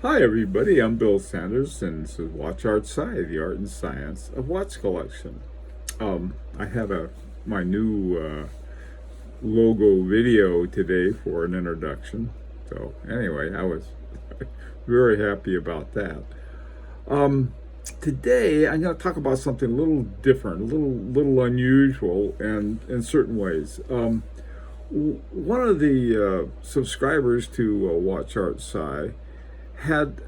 Hi everybody, I'm Bill Sanders and this is Watch Outside, the art and science of watch collection. I had my new logo video today for an introduction. So anyway, I was very happy about that. Um, Today I'm going to talk about something a little different, a little unusual, and in certain ways. One of the subscribers to Watch Art Sci had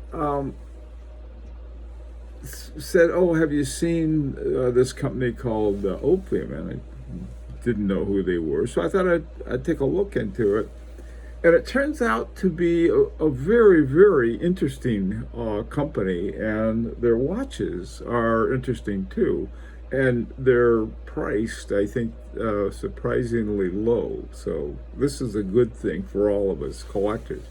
said, "Oh, have you seen this company called Ophion?" And I didn't know who they were, so I thought I'd take a look into it. And it turns out to be a very, very interesting company, and their watches are interesting too. And they're priced, I think, surprisingly low. So this is a good thing for all of us collectors.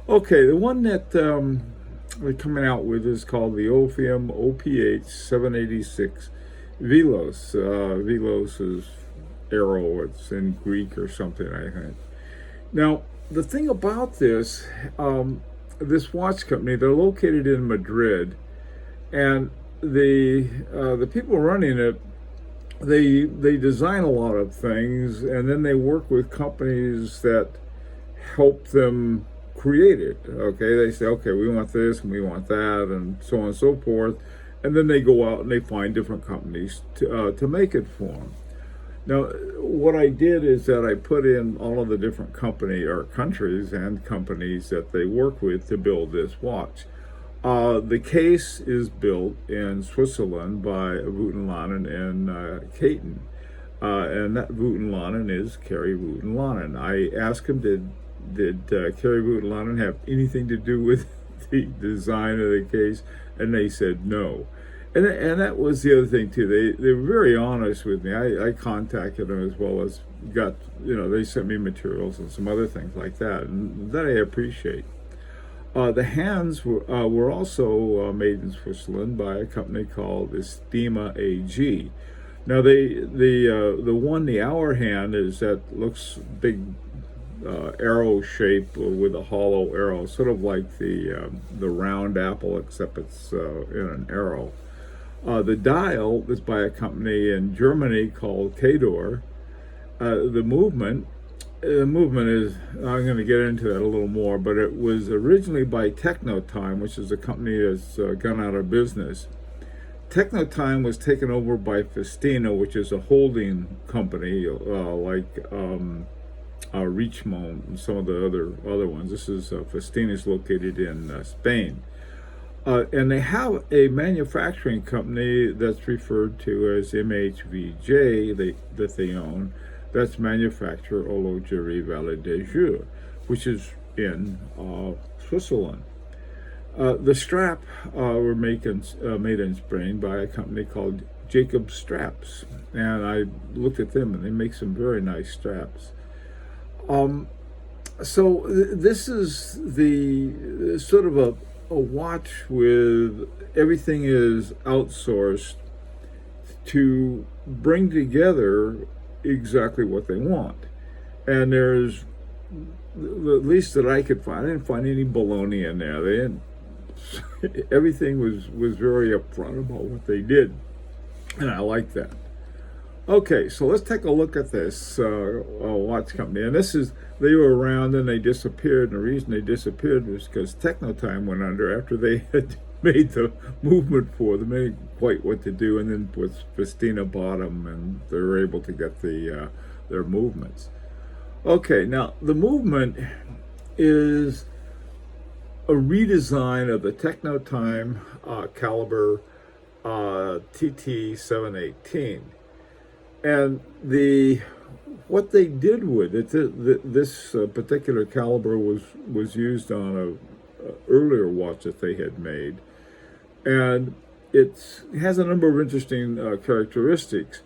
Okay, the one that they're coming out with is called the Ophion OPH 786 Velos. Velos is arrow, it's in Greek or something, I think. Now, the thing about this watch company, they're located in Madrid, and the people running it, they design a lot of things, and then they work with companies that help them create it. Okay, they say, okay, we want this and we want that, and so on and so forth, and then they go out and they find different companies to make it for them. Now, what I did is that I put in all of the different company or countries and companies that they work with to build this watch. The case is built in Switzerland by Vouten and Caton. And that Vouten is Kerry Vouten. I asked him, did Kerry Vouten have anything to do with the design of the case? And they said no. And that was the other thing too. They were very honest with me. I contacted them as well as they sent me materials and some other things like that, and that I appreciate. The hands were also made in Switzerland by a company called Estima AG. Now the hour hand is that looks big, arrow shape with a hollow arrow, sort of like the round apple, except it's in an arrow. The dial is by a company in Germany called Cador. The movement is, I'm going to get into that a little more, but it was originally by Technotime, which is a company that's gone out of business. Technotime was taken over by Festina, which is a holding company like Richemont and some of the other ones. This is Festina is located in Spain. And they have a manufacturing company that's referred to as MHVJ that they own. That's manufacturer Horlogerie Vallée des Jours, which is in Switzerland. The strap were made in Spain by a company called Jacob Straps, and I looked at them, and they make some very nice straps. So this is the sort of a watch with everything is outsourced to bring together exactly what they want. And there's, at least that I could find, I didn't find any baloney in there. They didn't, everything was very upfront about what they did, and I like that. Okay, so let's take a look at this watch company. And they were around and they disappeared. And the reason they disappeared was because Technotime went under after they had made the movement for them. They didn't quite what to do. And then with Festina bought them, and they were able to get their movements. Okay, now the movement is a redesign of the Technotime caliber TT718. And what they did with it, this particular caliber was used on a earlier watch that they had made, and it has a number of interesting characteristics.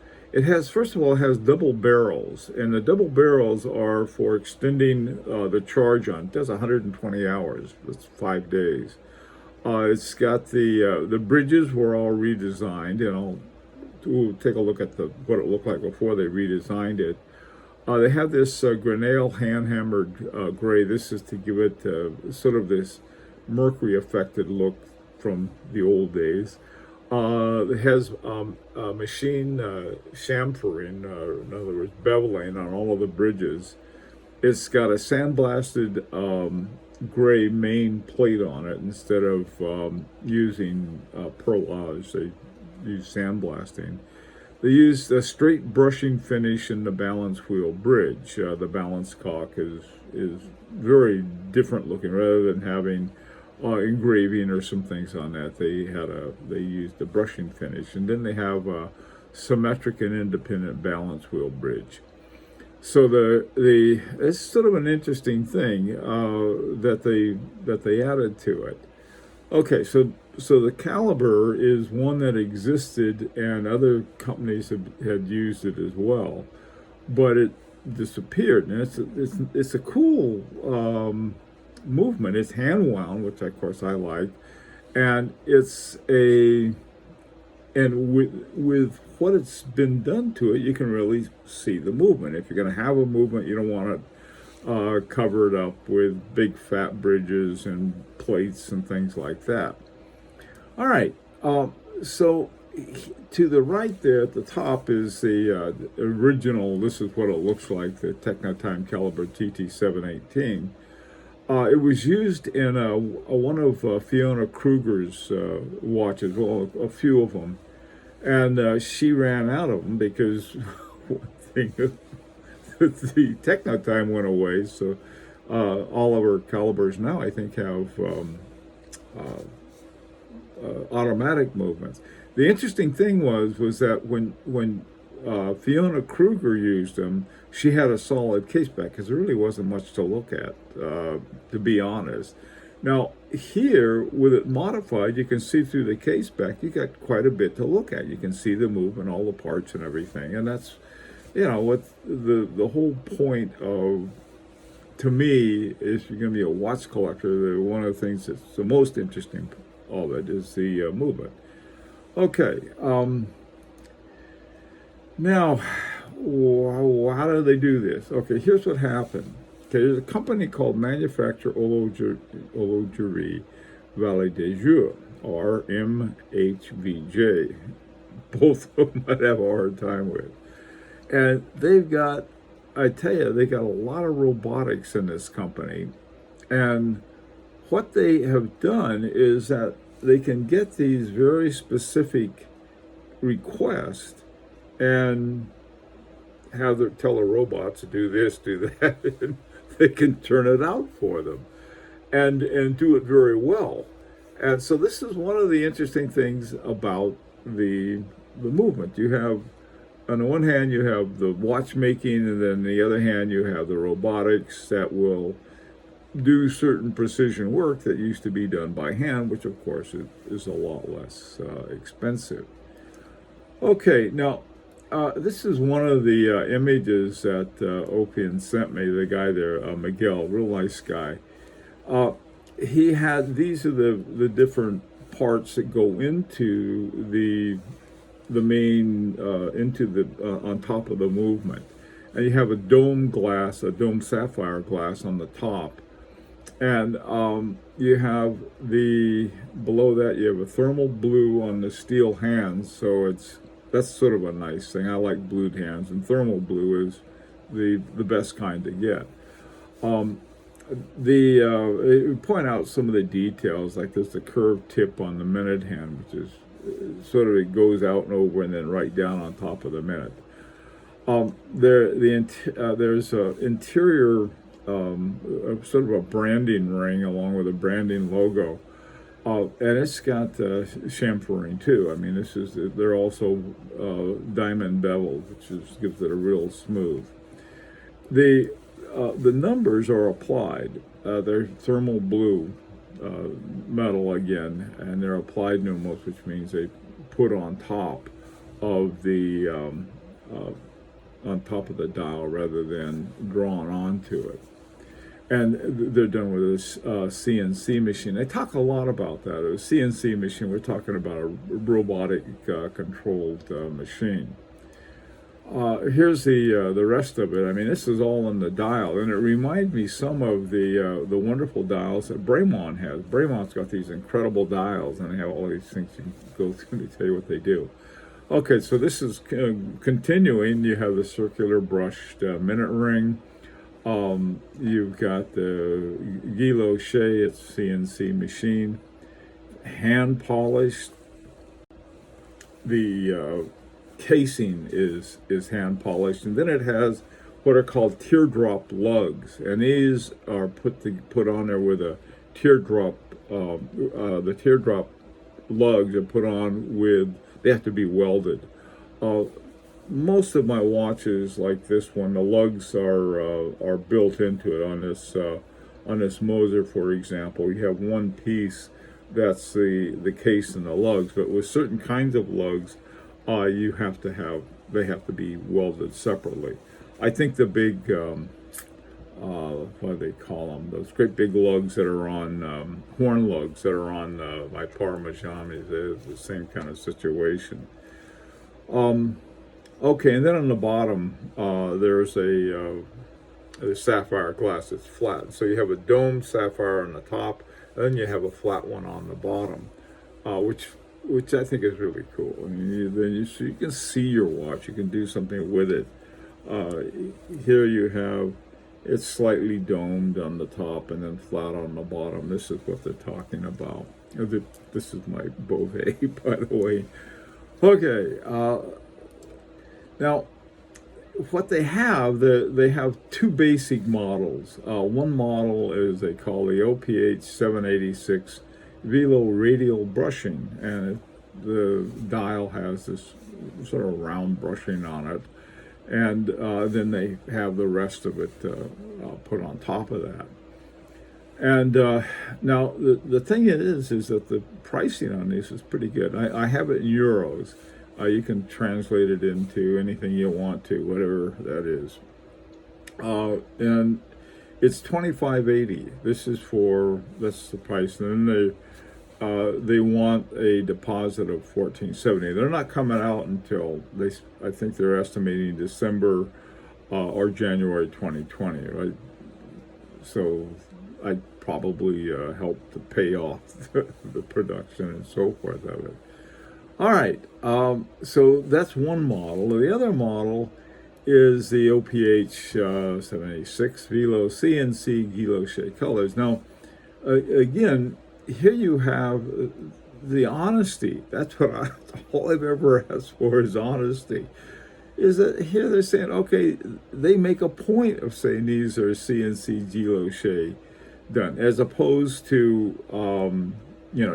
First of all, it has double barrels, and the double barrels are for extending the charge on. It does 120 hours. That's 5 days. It's got the bridges were all redesigned, We'll take a look at what it looked like before they redesigned it. They have this Grenelle hand-hammered gray. This is to give it sort of this mercury affected look from the old days. It has machine chamfering, in other words, beveling on all of the bridges. It's got a sandblasted gray main plate on it instead of using perlage. They use sandblasting. They used a straight brushing finish in the balance wheel bridge. The balance cock is very different looking. Rather than having engraving or some things on that, they used a brushing finish, and then they have a symmetric and independent balance wheel bridge. So it's sort of an interesting thing that they added to it. Okay, so the caliber is one that existed, and other companies had used it as well, but it disappeared. And it's a cool movement. It's hand wound, which of course I like, and with what it's been done to it, you can really see the movement. If you're going to have a movement, you don't want it covered up with big fat bridges and plates and things like that. All right, so to the right there at the top is the original. This is what it looks like, the Technotime Caliber TT718. It was used in one of Fiona Kruger's watches, well, a few of them, and she ran out of them because one thing, the Technotime went away. So all of her calibers now, I think, have automatic movements. The interesting thing was that when Fiona Kruger used them, she had a solid case back because there really wasn't much to look at, to be honest. Now here, with it modified, you can see through the case back. You got quite a bit to look at. You can see the movement, all the parts and everything, and that's, what the whole point of, to me, is you're going to be a watch collector. One of the things that's the most interesting of it is the movement. Okay. Now, how do they do this? Okay, here's what happened. Okay, there's a company called Manufacture Horlogerie Vallée des Jours, or MHVJ. Both of them I'd have a hard time with. And they've got, I tell you, they got a lot of robotics in this company. And what they have done is that they can get these very specific requests and tell the robots to do this, do that, and they can turn it out for them and do it very well. And so this is one of the interesting things about the movement. You have, on the one hand, you have the watchmaking, and then on the other hand, you have the robotics that will do certain precision work that used to be done by hand, which of course is a lot less expensive. Okay, now this is one of the images that Ophion sent me, the guy there, Miguel, real nice guy. He had, these are the different parts that go into the main, into the, on top of the movement. And you have a dome glass, a dome sapphire glass on the top. And you have below that, you have a thermal blue on the steel hands. So that's sort of a nice thing. I like blued hands, and thermal blue is the best kind to get. Point out some of the details, like there's the curved tip on the minute hand, which is sort of, it goes out and over and then right down on top of the minute. There's an interior sort of a branding ring along with a branding logo. And it's got chamfering too. I mean, they're also diamond beveled, which gives it a real smooth. The numbers are applied. They're thermal blue metal again, and they're applied numos, which means they put on top of the dial rather than drawn onto it. And they're done with this CNC machine. They talk a lot about that. A CNC machine, we're talking about a robotic controlled machine. Here's the rest of it. I mean, this is all on the dial, and it reminds me some of the wonderful dials that Bremont has. Bremont's got these incredible dials, and they have all these things you can go through and tell you what they do. Okay, so this is continuing. You have the circular brushed minute ring. You've got the Guy Lochet, it's CNC machine, hand polished. The casing is hand polished, and then it has what are called teardrop lugs, and these are put on there with a teardrop. The teardrop lugs are put on with, they have to be welded. Most of my watches, like this one, the lugs are built into it. On this Moser, for example, you have one piece that's the case and the lugs, but with certain kinds of lugs, they have to be welded separately. I think the big what do they call them? Those great big lugs that are on horn lugs that are on my Parmesan, is the same kind of situation. Okay, and then on the bottom, there's a sapphire glass that's flat. So you have a domed sapphire on the top, and then you have a flat one on the bottom, which I think is really cool. I mean, you can see your watch. You can do something with it. Here you have it's slightly domed on the top and then flat on the bottom. This is what they're talking about. This is my Beauvais, by the way. Okay. Now, what they have two basic models. One model is they call the OPH 786 Velo radial brushing, and the dial has this sort of round brushing on it, and then they have the rest of it put on top of that. And now the thing is that the pricing on these is pretty good. I have it in euros. You can translate it into anything you want to, whatever that is. And it's $25.80. That's the price. And then they want a deposit of $14.70. They're not coming out until I think they're estimating December or January 2020. Right? So I probably helped to pay off the production and so forth of it. All right, so that's one model. The other model is the OPH 786 Velo CNC Guy Lochet colors. Now, again, here you have the honesty. That's what all I've ever asked for is honesty. Is that here they're saying, okay, they make a point of saying these are CNC Guy Lochet done, as opposed to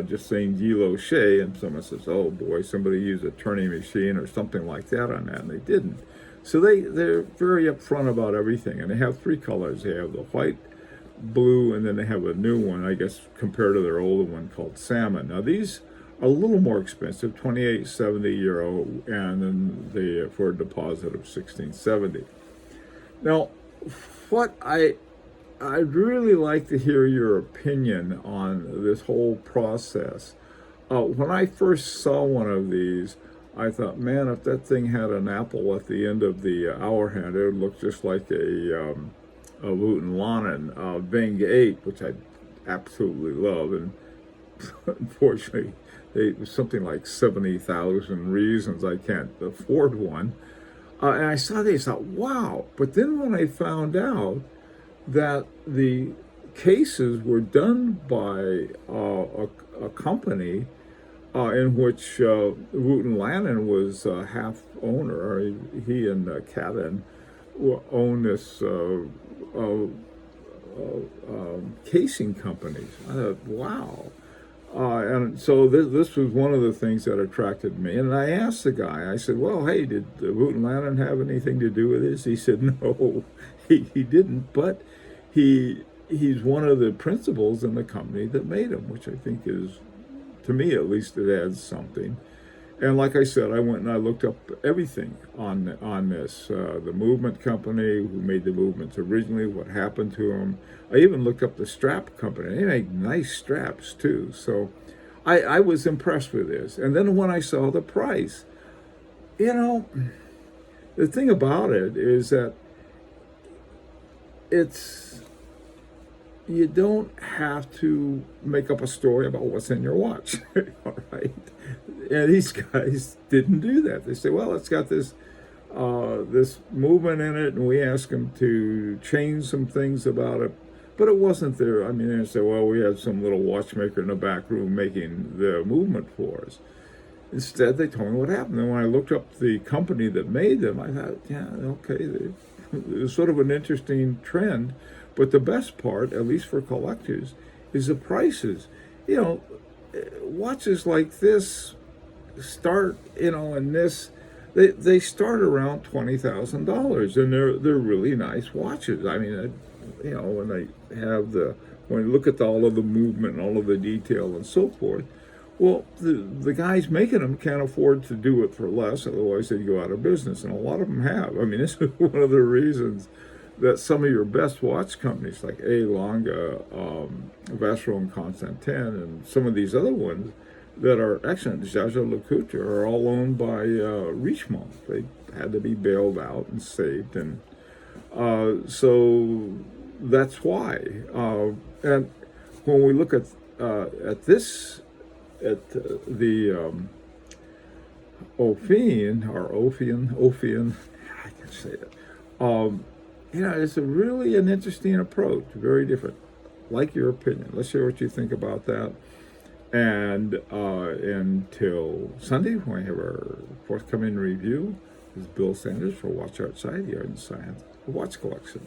just saying Guy Lochet, and someone says, oh boy, somebody used a turning machine or something like that on that, and they didn't. So they're very upfront about everything, and they have three colors. They have the white, blue, and then they have a new one, I guess, compared to their older one called salmon. Now these are a little more expensive, €28.70, and then for a deposit of $16.70. Now, what I'd really like to hear your opinion on this whole process. When I first saw one of these, I thought, man, if that thing had an apple at the end of the hour hand, it would look just like a Wooten Lannen Ving 8, which I absolutely love. And unfortunately, there's something like 70,000 reasons I can't afford one. And I saw these, I thought, wow. But then when I found out that the cases were done by a company in which Wooten Lannen was half owner. He and Cadden own this casing companies. I thought, wow. And so this was one of the things that attracted me. And I asked the guy, I said, well, hey, did Wooten Lannen have anything to do with this? He said, no, he didn't, but he's one of the principals in the company that made them, which I think is, to me at least, it adds something. And like I said, I went and I looked up everything on this, the movement company, who made the movements originally, what happened to them. I even looked up the strap company. They make nice straps too. So I was impressed with this. And then when I saw the price, the thing about it is that it's you don't have to make up a story about what's in your watch, all right? And these guys didn't do that. They say, well, it's got this movement in it, and we asked them to change some things about it, but it wasn't there. I mean, they said, well, we had some little watchmaker in the back room making the movement for us. Instead, they told me what happened. And when I looked up the company that made them, I thought, yeah, okay, it was sort of an interesting trend. But the best part, at least for collectors, is the prices. You know, watches like this start, in this, they start around $20,000, and they're really nice watches. I mean, when they have when you look at all of the movement and all of the detail and so forth, well, the guys making them can't afford to do it for less, otherwise they'd go out of business, and a lot of them have. I mean, this is one of the reasons that some of your best watch companies like A. Lange, Vacheron and Constantin, and some of these other ones that are excellent, Jaeger LeCoultre, are all owned by Richemont. They had to be bailed out and saved, and so that's why. And when we look at this, at the Ophion, I can say it. It's really an interesting approach, very different. Like your opinion. Let's hear what you think about that. And until Sunday, when we have our forthcoming review, this is Bill Sanders for Watch Outside, the Art and Science of Watch Collection.